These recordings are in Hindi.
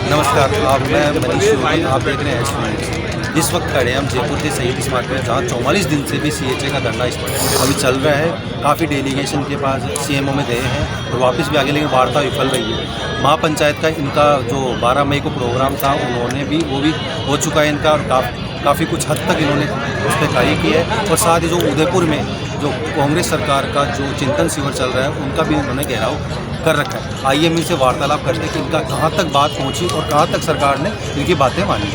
नमस्कार, मैं मनीष चौहान, आप देख रहे हैं एच न्यूज़। इस वक्त खड़े हैं हम जयपुर के शहीद स्मारक में, जहाँ 44 दिन से भी CHA का धरना इस पर अभी चल रहा है। काफ़ी डेलीगेशन के पास CMO में गए हैं और वापस भी आगे, लेकिन वार्ता विफल रही है। महापंचायत का इनका जो 12 मई को प्रोग्राम था, उन्होंने भी वो भी हो चुका है इनका, और काफ़ी कुछ हद तक इन्होंने उस पर कार्य किया है। और साथ ही जो उदयपुर में जो कांग्रेस सरकार का जो चिंतन शिविर चल रहा है, उनका भी उन्होंने घेराव कर रखा है। आइए हम इनसे वार्तालाप करते हैं कि इनका कहाँ तक बात पहुँची और कहाँ तक सरकार ने इनकी बातें मानी।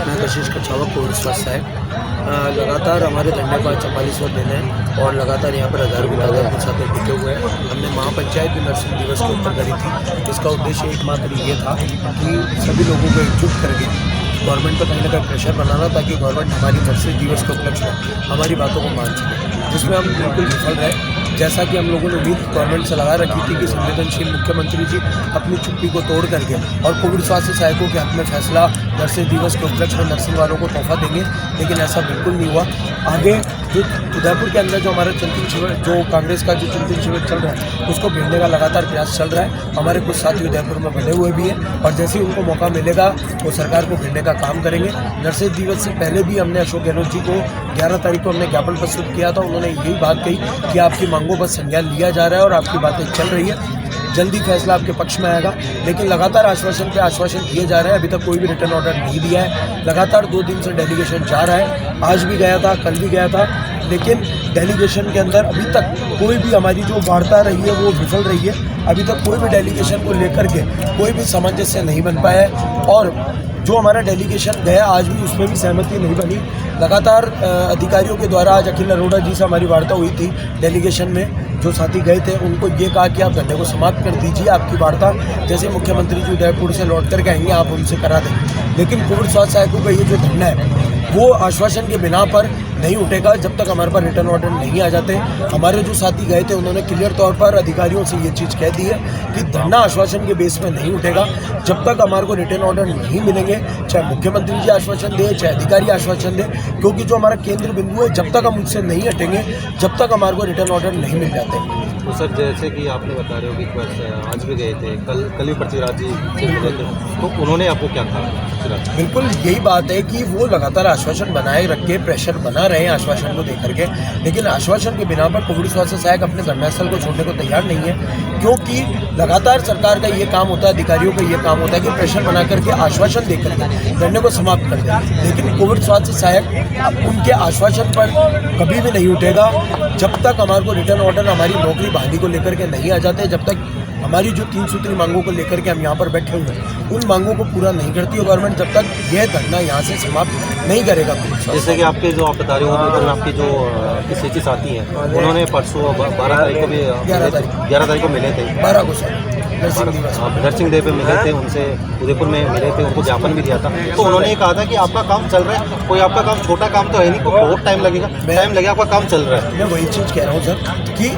मैं कशिश कछावा कोविड स्वास्थ्य है। लगातार हमारे धरने का 44वां दिन है और लगातार यहाँ पर हज़ारों की तादाद के साथ टिके हुए हैं। हमने महापंचायत भी नर्सिंग दिवस के ऊपर करी थी। इसका उद्देश्य एकमात्र ये था कि सभी लोगों को एकजुट करके गवर्नमेंट पर कहीं ना कहीं प्रेशर बनाना, ताकि गवर्नमेंट हमारी नर्सिंग दिवस के उपलक्ष्य में हमारी बातों को मान सके, जिसमें हम बिल्कुल विफल रहे। जैसा कि हम लोगों ने उम्मीद गवर्नमेंट से लगा रखी थी कि संवेदनशील मुख्यमंत्री जी अपनी चुप्पी को तोड़ करके और कोविड स्वास्थ्य सहायकों के हक में फैसला नर्सिंग दिवस के उपलक्ष्य में नर्सिंग वालों को तोहफा देंगे, लेकिन ऐसा बिल्कुल नहीं हुआ। आगे जो उदयपुर के अंदर जो हमारा चिंतन शिविर, जो कांग्रेस का जो चिंतन शिविर चल रहा है, उसको भेजने का लगातार प्रयास चल रहा है। हमारे कुछ साथी उदयपुर में बने हुए भी हैं और जैसे ही उनको मौका मिलेगा वो सरकार को भेजने का काम करेंगे। नर्सिंग दिवस से पहले भी हमने अशोक गहलोत जी को 11 तारीख को हमने ज्ञापन प्रस्तुत किया था। उन्होंने यही बात कही कि आपकी मांगों पर संज्ञान लिया जा रहा है और आपकी बातें चल रही है, जल्दी फैसला आपके पक्ष में आएगा। लेकिन लगातार आश्वासन पे आश्वासन दिए जा रहे हैं, अभी तक कोई भी रिटर्न ऑर्डर नहीं दिया है। लगातार 2 दिन से डेलीगेशन जा रहा है, आज भी गया था, कल भी गया था, लेकिन डेलीगेशन के अंदर अभी तक कोई भी हमारी जो वार्ता रही है वो विफल रही है। अभी तक कोई भी डेलीगेशन को लेकर के कोई भी सामंजस्य नहीं बन पाया है और जो हमारा डेलीगेशन गया आज भी उसमें भी सहमति नहीं बनी। लगातार अधिकारियों के द्वारा आज अखिल अरोड़ा जी से हमारी वार्ता हुई थी डेलीगेशन में। जो साथी गए थे उनको ये कहा कि आप धरने को समाप्त कर दीजिए, आपकी वार्ता जैसे मुख्यमंत्री जी उदयपुर से लौट कर के आएंगे आप उनसे करा दें। लेकिन कोविड स्वास्थ्य सहायकों का ये जो धरना है वो आश्वासन के बिना पर नहीं उठेगा जब तक हमारे पास रिटर्न ऑर्डर नहीं आ जाते। हमारे जो साथी गए थे उन्होंने क्लियर तौर पर अधिकारियों से ये चीज़ कह दी है कि धरना आश्वासन के बेस में नहीं उठेगा जब तक हमारे को रिटर्न ऑर्डर नहीं मिलेंगे, चाहे मुख्यमंत्री जी आश्वासन दे, चाहे अधिकारी आश्वासन दे, क्योंकि जो हमारा केंद्र बिंदु है जब तक हम उससे नहीं हटेंगे जब तक हमारे को रिटर्न ऑर्डर नहीं मिल जाते। तो सर, जैसे कि आपने बता रहे हो कि आज भी गए थे, कल ही पृथ्वीराज जी से मिले थे, तो उन्होंने आपको क्या कहा? बिल्कुल यही बात है कि वो लगातार आश्वासन बनाए रख के प्रेशर बना रहे हैं आश्वासन को देकर के, लेकिन आश्वासन के बिना पर कोविड स्वास्थ्य सहायक अपने धरनास्थल को छोड़ने को तैयार नहीं है। क्योंकि लगातार सरकार का ये काम होता है, अधिकारियों का ये काम होता है कि प्रेशर बना करके आश्वासन देकर के धरने को समाप्त कर दें, लेकिन कोविड स्वास्थ्य सहायक उनके आश्वासन पर कभी भी नहीं उठेगा जब तक हमारे को रिटर्न ऑर्डर हमारी नौकरी बहाली को लेकर के नहीं आ जाते, जब तक हमारी जो 3 सूत्री मांगों को लेकर के हम यहाँ पर बैठे हुए हैं उन मांगों को पूरा नहीं करती है गवर्नमेंट, जब तक यह धरना यहाँ से समाप्त नहीं करेगा। जैसे कि आपके जो आप बता रहे हो, आपके जो CHA साथी हैं उन्होंने परसों 12 तारीख को भी 11 तारीख को मिले थे, 12 को सर नर्सिंग डे पे मिले थे, उनसे उदयपुर में मिले थे, उनको ज्ञापन भी दिया था। तो उन्होंने ये कहा था कि आपका काम चल रहा है, कोई आपका काम छोटा काम तो है नहीं, बहुत टाइम लगेगा, आपका काम चल रहा है। मैं वही चीज़ कह रहा हूँ सर कि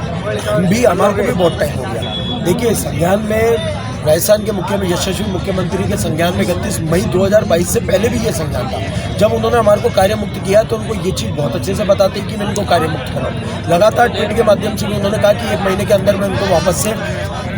हम भी हमारे को भी बहुत टाइम हो गया। देखिए, संज्ञान में राजस्थान के यशस्वी मुख्यमंत्री के संज्ञान में 31 मई 2022 से पहले भी ये संज्ञान था। जब उन्होंने हमारे को कार्य मुक्त किया तो उनको ये चीज़ बहुत अच्छे से बताते कि मैं इनको कार्य मुक्त कराऊँ। लगातार ट्वीट के माध्यम से भी उन्होंने कहा कि 1 महीने के अंदर मैं उनको वापस से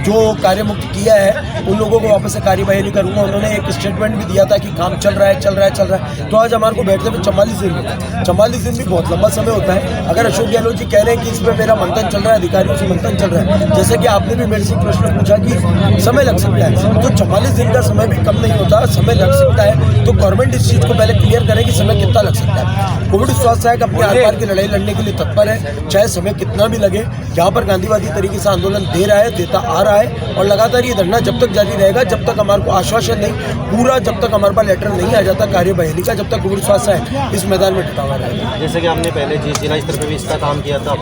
जो कार्य मुक्त किया है उन लोगों को वापस से कार्यवाही करूँगा। उन्होंने एक स्टेटमेंट भी दिया था कि काम चल रहा है। तो आज हमारे को बैठते हुए 44 दिन होता है। 44 दिन भी बहुत लंबा समय होता है। अगर अशोक गहलोत जी कह रहे हैं कि इसमें मेरा मंथन चल रहा है, अधिकारियों से मंथन चल रहा है, जैसे कि आपने भी मेरे से प्रश्न पूछा कि समय लग सकता है, तो 44 दिन का समय भी कम नहीं होता, समय लग सकता है। तो गवर्नमेंट इस चीज़ को पहले क्लियर करे कि समय कितना लग सकता है। कोविड स्वास्थ्य सहायक अपने आधार की लड़ाई लड़ने के लिए तत्पर है, चाहे समय कितना भी लगे। यहाँ पर गांधीवादी तरीके से आंदोलन दे रहा है, देता आ रहा है और लगातार ये धरना जब तक जारी रहेगा जब तक हमारे को आश्वासन नहीं पूरा, जब तक हमारे पास लेटर नहीं आ जाता कार्यवाही का, जब तक कोविड स्वास्थ्य है इस मैदान में टिका हुआ रहेगा। जैसे कि आपने पहले जिला स्तर पर भी इसका काम किया था,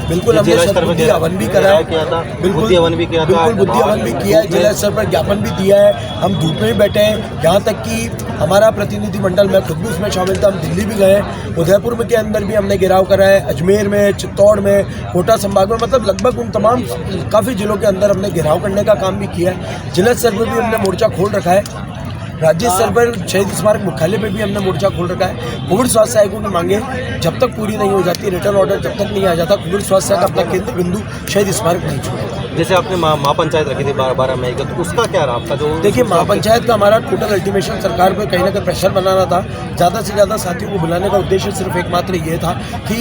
बिल्कुल हमने बुद्धि हवन भी कराया, बिल्कुल बुद्धि हवन भी किया है, जिला स्तर पर ज्ञापन भी दिया है। हम धूप में भी बैठे हैं, यहाँ तक कि हमारा प्रतिनिधिमंडल, मैं खुद भी उसमें शामिल था, हम दिल्ली भी गए, उदयपुर में के अंदर भी हमने घेराव करा है, अजमेर में, चित्तौड़ में, कोटा संभाग में, मतलब लगभग उन तमाम काफ़ी जिलों के अंदर हमने घेराव करने का काम भी किया है। जिला स्तर पर भी हमने मोर्चा खोल रखा है, राज्य स्तर पर शहीद स्मारक मुख्यालय पे भी हमने मोर्चा खोल रखा है। कोविड स्वास्थ्य सहायकों की मांगे जब तक पूरी नहीं हो जाती, रिटर्न ऑर्डर जब तक नहीं आ जाता, कोविड स्वास्थ्य सहायक अपना केंद्र बिंदु शहीद स्मारक नहीं छोड़ेगा। जैसे आपने माँ पंचायत रखी थी 12 मई को, तो उसका क्या रहा आपका जो? देखिए, महापंचायत का हमारा टोटल अल्टीमेशन सरकार पर कहीं ना कहीं प्रेशर बनाना था। ज़्यादा से ज़्यादा साथियों को बुलाने का उद्देश्य सिर्फ एकमात्र ये था कि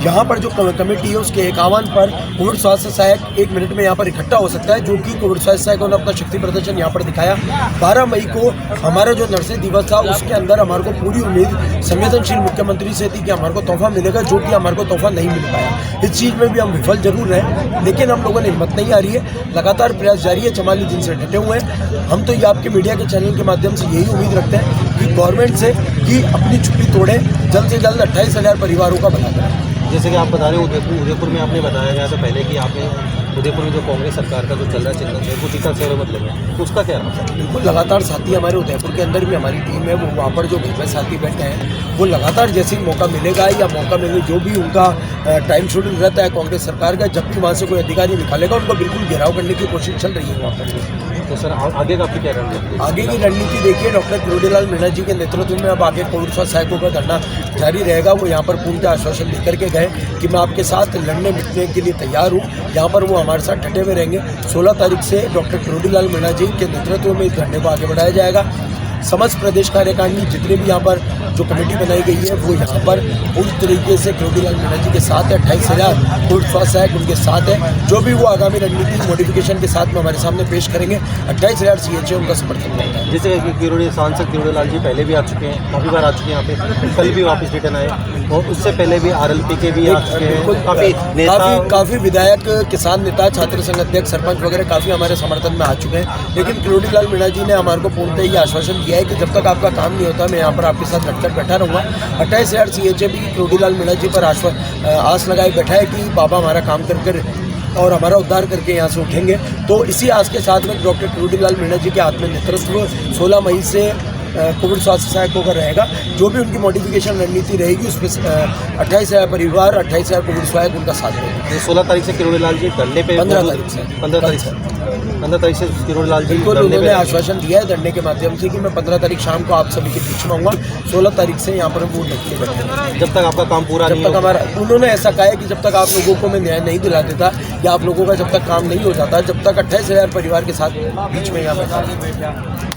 यहाँ पर जो कमेटी है उसके 51 पर कोविड स्वास्थ्य सहायक 1 मिनट में यहाँ पर इकट्ठा हो सकता है, जो कि कोविड स्वास्थ्य सहायकों ने अपना शक्ति प्रदर्शन यहाँ पर दिखाया। 12 मई को हमारा जो नर्सें दिवस था उसके अंदर हमारे को पूरी उम्मीद संवेदनशील मुख्यमंत्री से थी कि हमारे को तोहफा मिलेगा, जो कि हमारे को तोहफा नहीं मिल पाया। इस चीज़ में भी हम विफल जरूर रहे, लेकिन हम लोगों ने हिम्मत नहीं आ रही है, लगातार प्रयास जारी है, 44 दिन से डटे हुए हैं। हम तो ये आपके मीडिया के चैनल के माध्यम से यही उम्मीद रखते हैं कि गवर्नमेंट से कि अपनी चुप्पी तोड़े, जल्द से जल्द 28,000 परिवारों का भला करें। जैसे कि आप बता रहे हो उदयपुर में आपने बताया गया था पहले कि आपने उदयपुर में जो कांग्रेस सरकार का जो चल रहा है चिंतन है वो टीका से मतलब है, तो उसका क्या रहा? बिल्कुल, लगातार साथी हमारे उदयपुर के अंदर भी हमारी टीम है, वो वहाँ पर जो घर में साथी बैठे हैं वो लगातार जैसे ही मौका मिलेगा या मौका मिले जो भी उनका टाइम शेड्यूल रहता है कांग्रेस सरकार का, जब भी वहाँ से कोई अधिकारी निकालेगा उनको बिल्कुल घेराव करने की कोशिश चल रही है वहाँ पर। तो सर आगे का आपकी क्या रणनीति? आगे की रणनीति देखिए, डॉक्टर किरोड़ीलाल मीणा जी के नेतृत्व में अब आगे कोविड स्वास्थ्य सहायकों का धरना जारी रहेगा। वो यहाँ पर पूर्णतः आश्वासन लेकर के गए कि मैं आपके साथ लड़ने मिटने के लिए तैयार हूँ। यहाँ पर वो हमारे साथ डटे हुए रहेंगे। 16 तारीख से डॉक्टर किरोड़ीलाल मीणा जी के नेतृत्व में इस धरने को आगे बढ़ाया जाएगा। समस्त प्रदेश कार्यकारिणी जितने भी यहाँ पर जो कमेटी बनाई गई है वो यहाँ पर पूरी तरीके से किरोड़ीलाल मीणा जी के साथ है। 28,000 कोविड स्वास्थ्य सहायक उनके साथ है। जो भी वो आगामी रणनीति मॉडिफिकेशन के साथ में हमारे सामने पेश करेंगे, 28,000 CHA उनका समर्थन करता है। जैसे सांसद किरोड़ीलाल जी पहले भी आ चुके हैं, काफ़ी बार आ चुके हैं यहाँ पे, कल भी वापस रिटर्न आए, और उससे पहले भी RLP के भी आ चुके हैं। काफ़ी विधायक, किसान नेता, छात्र संघ अध्यक्ष, सरपंच वगैरह काफ़ी हमारे समर्थन में आ चुके हैं। लेकिन किरोड़ीलाल मीणा जी ने हमारे को पूर्णतः ये आश्वासन दिया है कि जब तक आपका काम नहीं होता मैं यहाँ पर आपके साथ डटकर बैठा रहूँगा। 28,000 CHA भी किरोड़ीलाल मीणा जी पर आस लगाए बैठा है कि बाबा हमारा काम कर और हमारा उद्धार करके यहाँ से उठेंगे। तो इसी आस के साथ में डॉक्टर किरोड़ीलाल मीणा जी के हाथ में नेतृत्व 16 मई से कोविड स्वास्थ्य सहायकों का रहेगा। जो भी उनकी मॉडिफिकेशन रणनीति रहेगी उसमें 28,000 परिवार, 28,000 कोविड सहायक उनका साथ रहेगा। 16 तारीख से किरोड़ीलाल जी धरने पे, 15 तारीख से 15 तारीख से किरोड़ीलाल जी बिल्कुल उन्होंने आश्वासन दिया है धरने के माध्यम से कि मैं 15 तारीख शाम को आप सभी के बीच में आऊँगा। 16 तारीख से यहाँ पर वो लड़के बैठे, जब तक आपका काम पूरा नहीं, जब तक हमारा, उन्होंने ऐसा कहा है कि जब तक आप लोगों को मैं न्याय नहीं दिला देता या आप लोगों का जब तक काम नहीं हो जाता, जब तक 28,000 परिवार के साथ बीच में यहाँ बैठा।